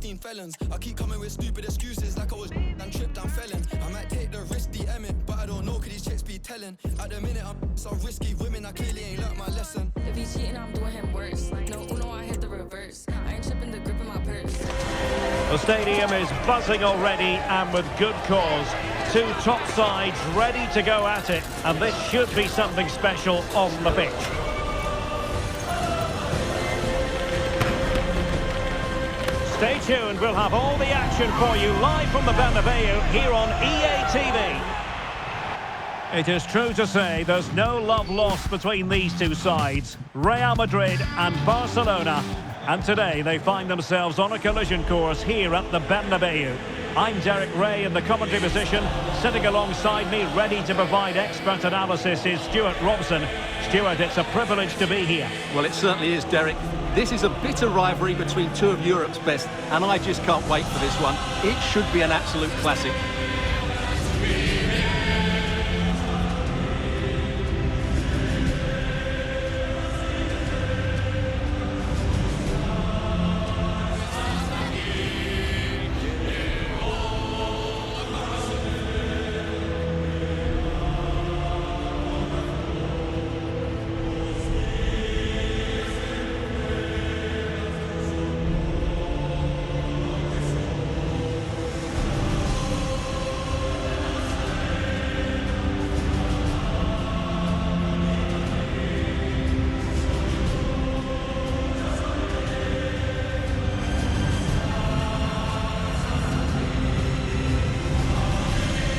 15 felons. I keep coming with stupid excuses like I was and tripped and felon. I might take the risk, DM it, but I don't know, could these chicks be telling? At the minute, I'm so risky. Women, I clearly ain't learnt my lesson. If he's cheating, I'm doing him worse. No, Uno, I hit the reverse. I ain't tripping the grip in my purse. The stadium is buzzing already, and with good cause. Two top sides ready to go at it, and this should be something special on the pitch. Stay tuned, we'll have all the action for you live from the Bernabeu here on EA TV. It is true to say there's no love lost between these two sides, Real Madrid and Barcelona, and today they find themselves on a collision course here at the Bernabeu. I'm Derek Ray in the commentary position. Sitting alongside me, ready to provide expert analysis, is Stuart Robson. Stuart, it's a privilege to be here. Well, it certainly is, Derek. This is a bitter rivalry between two of Europe's best, and I just can't wait for this one. It should be an absolute classic.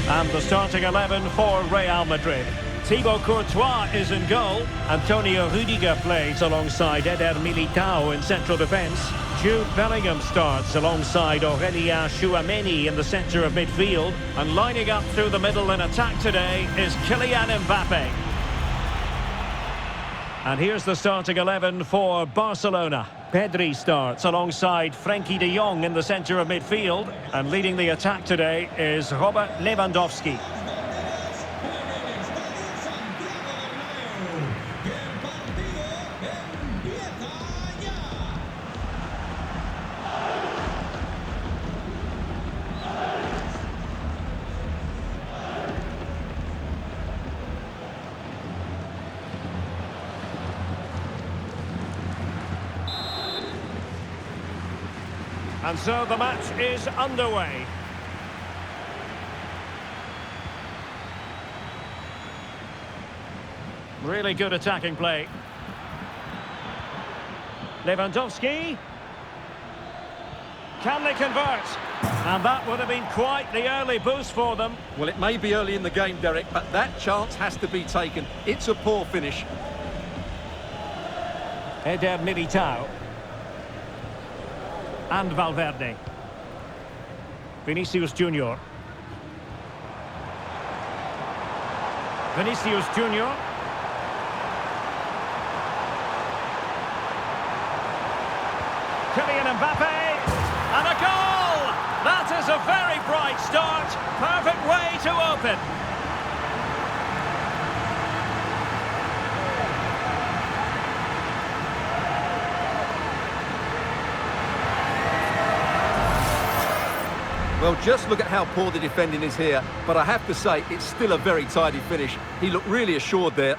And the starting 11 for Real Madrid. Thibaut Courtois is in goal. Antonio Rudiger plays alongside Eder Militao in central defence. Jude Bellingham starts alongside Aurelien Chouameni in the centre of midfield. And lining up through the middle in attack today is Kylian Mbappe. And here's the starting 11 for Barcelona. Pedri starts alongside Frenkie de Jong in the centre of midfield. And leading the attack today is Robert Lewandowski. And so the match is underway. Really good attacking play. Lewandowski. Can they convert? And that would have been quite the early boost for them. Well, it may be early in the game, Derek, but that chance has to be taken. It's a poor finish. Eder Militao. And Valverde. Vinicius Junior. Vinicius Junior. Kylian Mbappe. And a goal! That is a very bright start. Perfect way to open. Well, just look at how poor the defending is here, but I have to say, it's still a very tidy finish. He looked really assured there.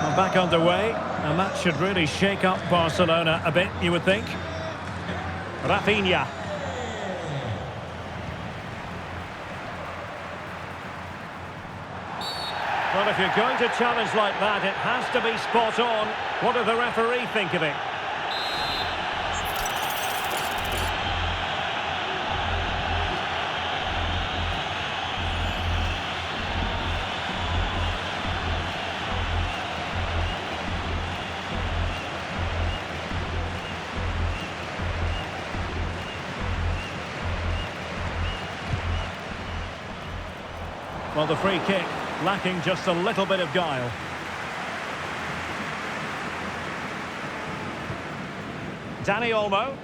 Well, back underway, and that should really shake up Barcelona a bit, you would think. Rafinha. Well, if you're going to challenge like that, it has to be spot on. What does the referee think of it? Well, the free kick lacking just a little bit of guile. Dani Olmo.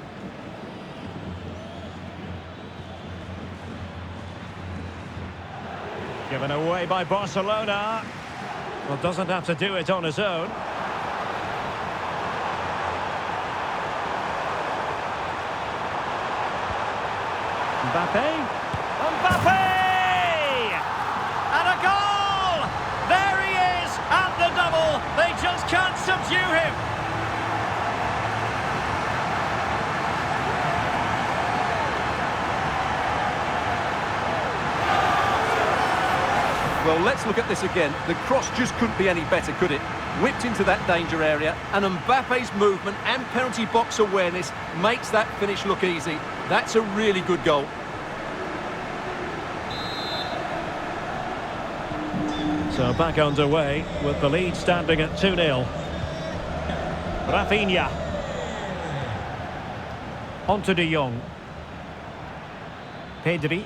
Given away by Barcelona. Well, doesn't have to do it on his own. Mbappe. Mbappe! And a goal! There he is at the double. They just can't subdue him. Well, let's look at this again. The cross just couldn't be any better, could it? Whipped into that danger area, and Mbappe's movement and penalty box awareness makes that finish look easy. That's a really good goal. So back underway with the lead standing at 2-0. Rafinha. On to De Jong. Pedri.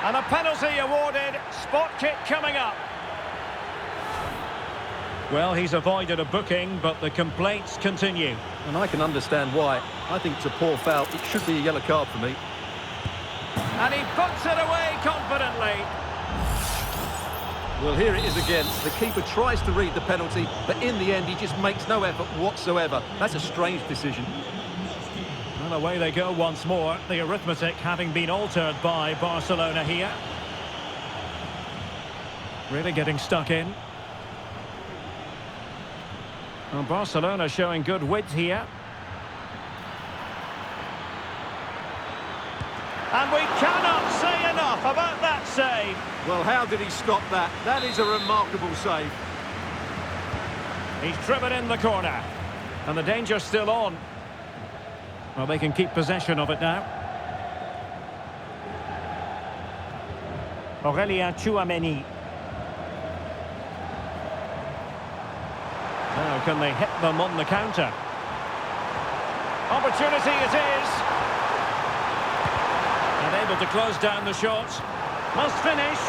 And a penalty awarded. Spot kick coming up. Well, he's avoided a booking, but the complaints continue. And I can understand why. I think it's a poor foul. It should be a yellow card for me. And he puts it away confidently. Well, here it is again. The keeper tries to read the penalty, but in the end, he just makes no effort whatsoever. That's a strange decision. And away they go once more. The arithmetic having been altered by Barcelona here. Really getting stuck in. Well, Barcelona showing good width here. And we cannot say enough about that save. Well, how did he stop that? That is a remarkable save. He's driven in the corner. And the danger's still on. Well, they can keep possession of it now. Aurelien Tchouameni. Now, can they hit them on the counter? Opportunity it is. And able to close down the shot. Must finish.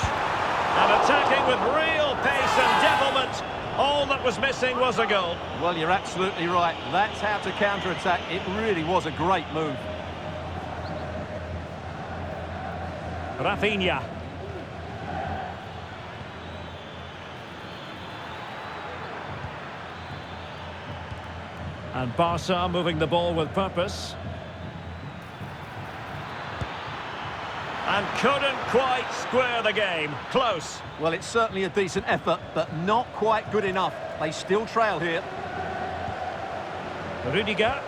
And attacking with real pace and devilment. All that was missing was a goal. Well, you're absolutely right. That's how to counter-attack. It really was a great move. Rafinha. And Barca moving the ball with purpose. And couldn't quite square the game. Close. Well, it's certainly a decent effort, but not quite good enough. They still trail here. Rudiger.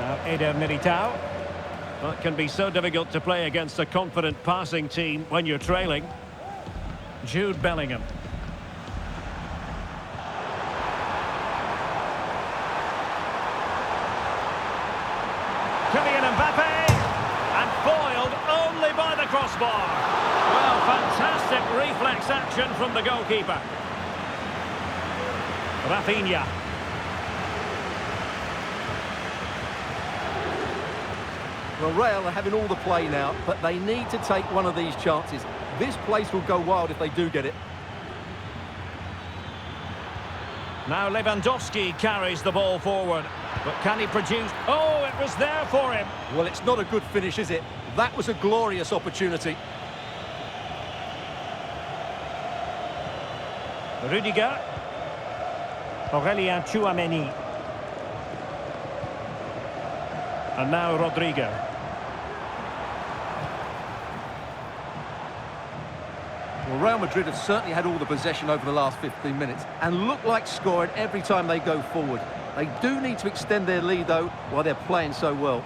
Now Eder Militao. Well, it can be so difficult to play against a confident passing team when you're trailing. Jude Bellingham. Kylian Mbappe. Foiled only by the crossbar. Well, fantastic reflex action from the goalkeeper. Rafinha. Well, Real are having all the play now, but they need to take one of these chances. This place will go wild if they do get it. Now Lewandowski carries the ball forward. But can he produce? Oh, it was there for him. Well, it's not a good finish, is it? That was a glorious opportunity. Rudiger. Aurelien Tchouameni. And now Rodrigo. Well, Real Madrid have certainly had all the possession over the last 15 minutes and look like scoring every time they go forward. They do need to extend their lead, though, while they're playing so well.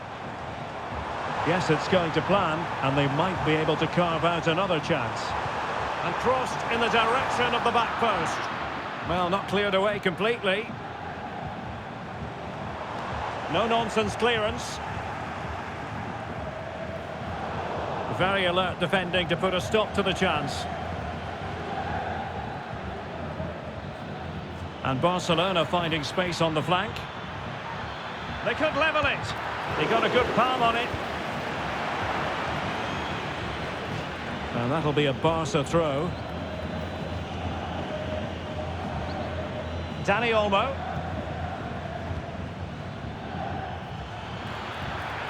Yes, it's going to plan, and they might be able to carve out another chance. And crossed in the direction of the back post. Well, not cleared away completely. No-nonsense clearance. Very alert defending to put a stop to the chance. And Barcelona finding space on the flank. They could level it. They got a good palm on it. And that'll be a Barca throw. Dani Olmo.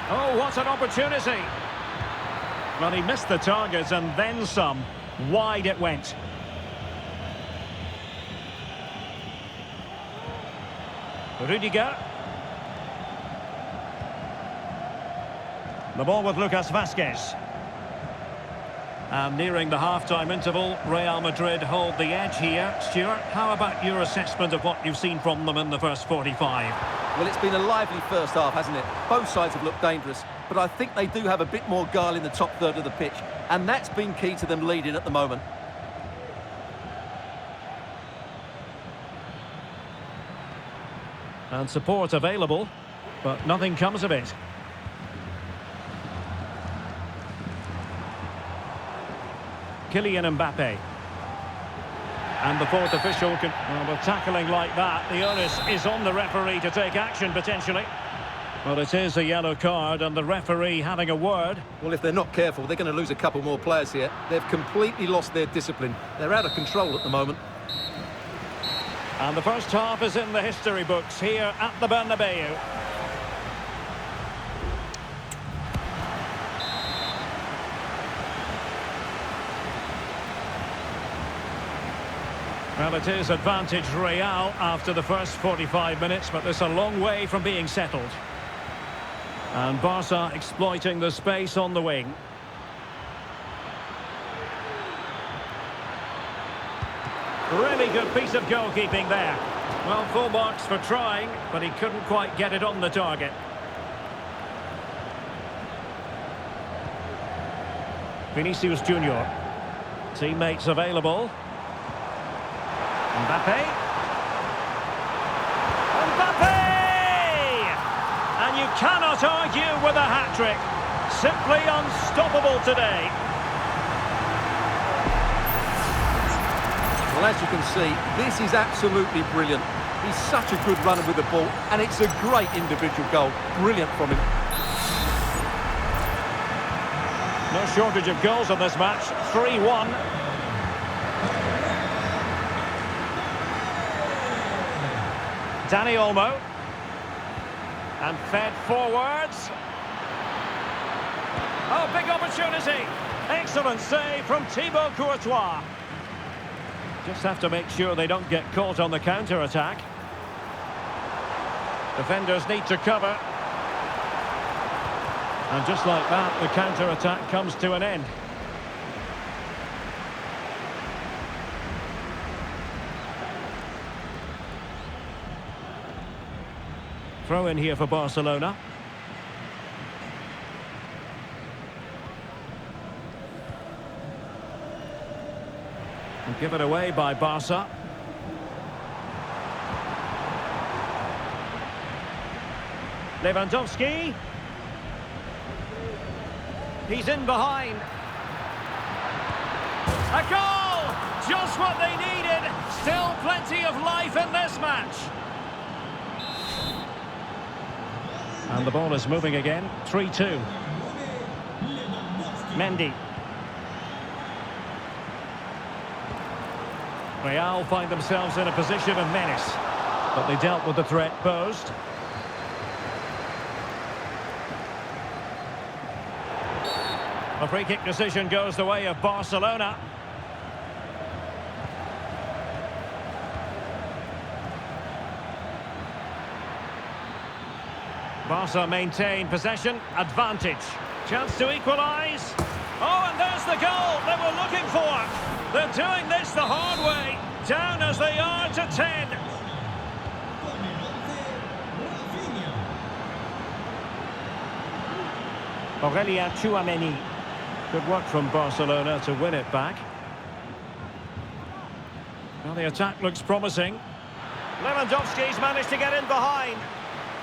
Oh, what an opportunity. Well, he missed the target and then some. Wide it went. Rudiger. The ball with Lucas Vazquez. And nearing the half-time interval, Real Madrid hold the edge here. Stuart, how about your assessment of what you've seen from them in the first 45? Well, it's been a lively first half, hasn't it? Both sides have looked dangerous, but I think they do have a bit more guile in the top third of the pitch, and that's been key to them leading at the moment. And support available, but nothing comes of it. Kylian Mbappe. And the fourth official can... Well, with tackling like that, the onus is on the referee to take action, potentially. Well, it is a yellow card, and the referee having a word. Well, if they're not careful, they're going to lose a couple more players here. They've completely lost their discipline. They're out of control at the moment. And the first half is in the history books here at the Bernabeu. Well, it is advantage Real after the first 45 minutes, but there's a long way from being settled. And Barca exploiting the space on the wing. Really good piece of goalkeeping there. Well, full marks for trying, but he couldn't quite get it on the target. Vinicius Junior. Teammates available. Mbappe. Mbappe! And you cannot argue with a hat-trick. Simply unstoppable today. Well, as you can see, this is absolutely brilliant. He's such a good runner with the ball, and it's a great individual goal. Brilliant from him. No shortage of goals in this match. 3-1. Dani Olmo. And fed forwards. Oh, big opportunity. Excellent save from Thibaut Courtois. Just have to make sure they don't get caught on the counter-attack. Defenders need to cover. And just like that, the counter-attack comes to an end. Throw in here for Barcelona. And give it away by Barca. Lewandowski. He's in behind. A goal! Just what they needed. Still plenty of life in this match. And the ball is moving again. 3-2. Mendy. Real find themselves in a position of menace, but they dealt with the threat posed. A free kick decision goes the way of Barcelona. Barca maintain possession, advantage. Chance to equalise. Oh, and there's the goal they were looking for. They're doing this the hard way. Down as they are to 10. Aurélien Tchouameni. Good work from Barcelona to win it back. Well, the attack looks promising. Lewandowski's managed to get in behind.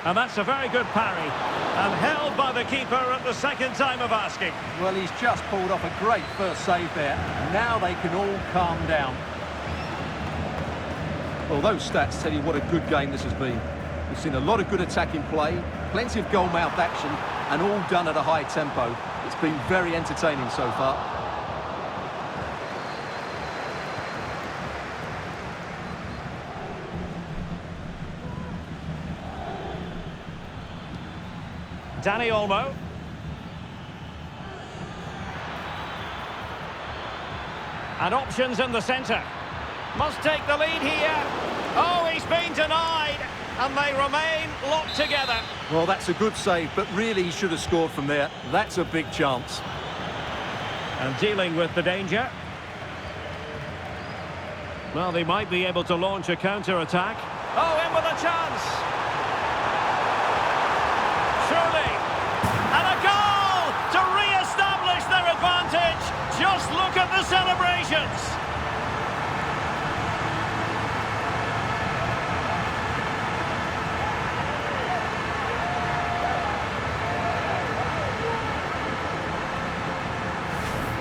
And that's a very good parry. And held by the keeper at the second time of asking. Well, he's just pulled off a great first save there. Now they can all calm down. Well, those stats tell you what a good game this has been. We've seen a lot of good attacking play, plenty of goal-mouth action, and all done at a high tempo. It's been very entertaining so far. Dani Olmo. And options in the centre. Must take the lead here. Oh, he's been denied. And they remain locked together. Well, that's a good save, but really he should have scored from there. That's a big chance. And dealing with the danger. Well, they might be able to launch a counter-attack. Oh, in with a chance. Surely. And a goal to re-establish their advantage. Just look at the celebrations.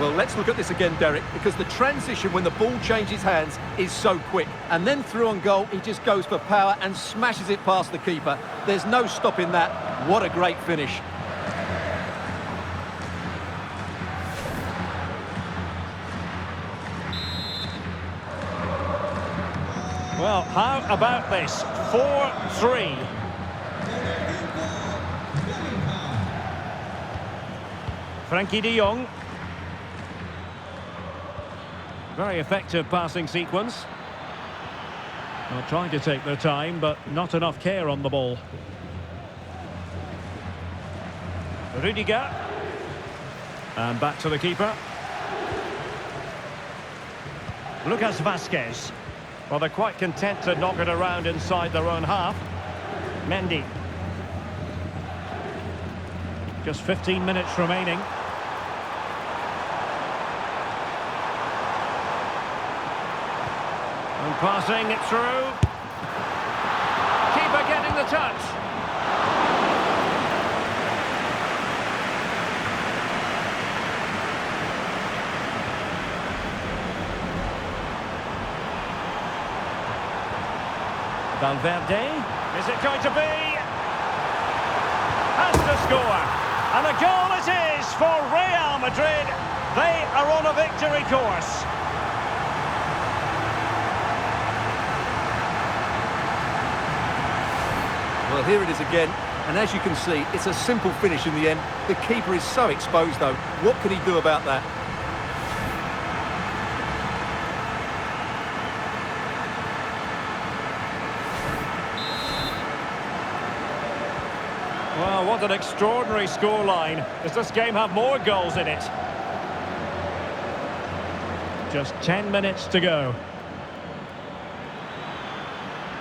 Well, let's look at this again, Derek, because the transition when the ball changes hands is so quick. And then through on goal, he just goes for power and smashes it past the keeper. There's no stopping that. What a great finish. Well, how about this? 4-3. Frankie de Jong. Very effective passing sequence. Well, trying to take their time, but not enough care on the ball. Rudiger. And back to the keeper. Lucas Vazquez. Well, they're quite content to knock it around inside their own half. Mendy. Just 15 minutes remaining. And passing it through. Keeper getting the touch. Valverde. Is it going to be? Has to score. And a goal it is for Real Madrid. They are on a victory course. Well, here it is again, and as you can see, it's a simple finish in the end. The keeper is so exposed, though. What can he do about that? Well, what an extraordinary scoreline. Does this game have more goals in it? Just 10 minutes to go.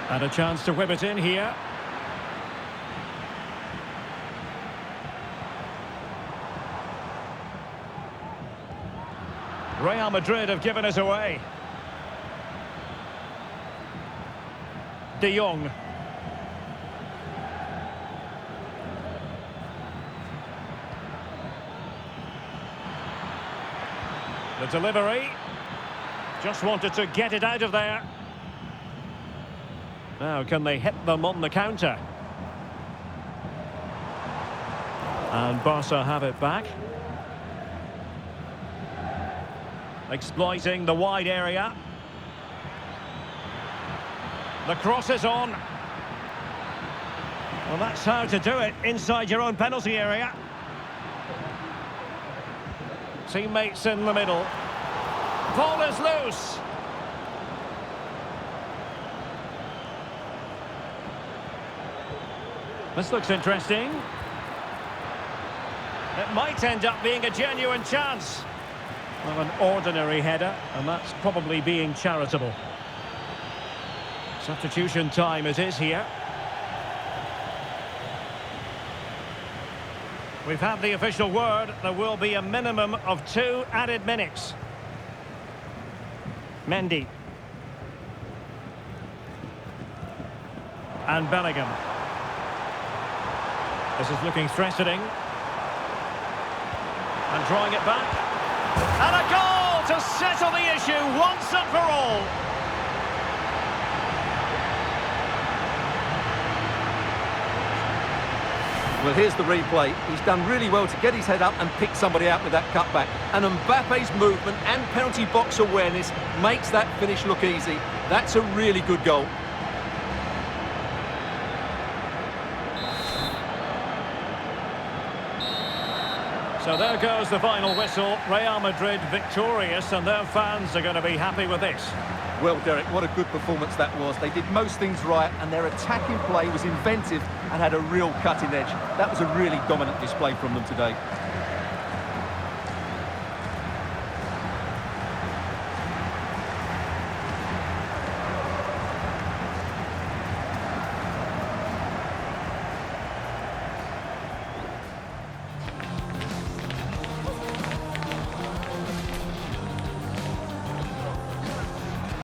And a chance to whip it in here. Real Madrid have given us away. De Jong. The delivery. Just wanted to get it out of there. Now, can they hit them on the counter? And Barca have it back. Exploiting the wide area. The cross is on. Well, that's how to do it inside your own penalty area. Teammates in the middle. Ball is loose. This looks interesting. It might end up being a genuine chance. Well, an ordinary header, and that's probably being charitable. Substitution time it is here. We've had the official word. There will be a minimum of 2 added minutes. Mendy. And Bellingham. This is looking threatening. And drawing it back. And a goal to settle the issue once and for all. Well, here's the replay. He's done really well to get his head up and pick somebody out with that cutback. And Mbappe's movement and penalty box awareness makes that finish look easy. That's a really good goal. So there goes the final whistle. Real Madrid victorious, and their fans are going to be happy with this. Well, Derek, what a good performance that was. They did most things right, and their attacking play was inventive and had a real cutting edge. That was a really dominant display from them today.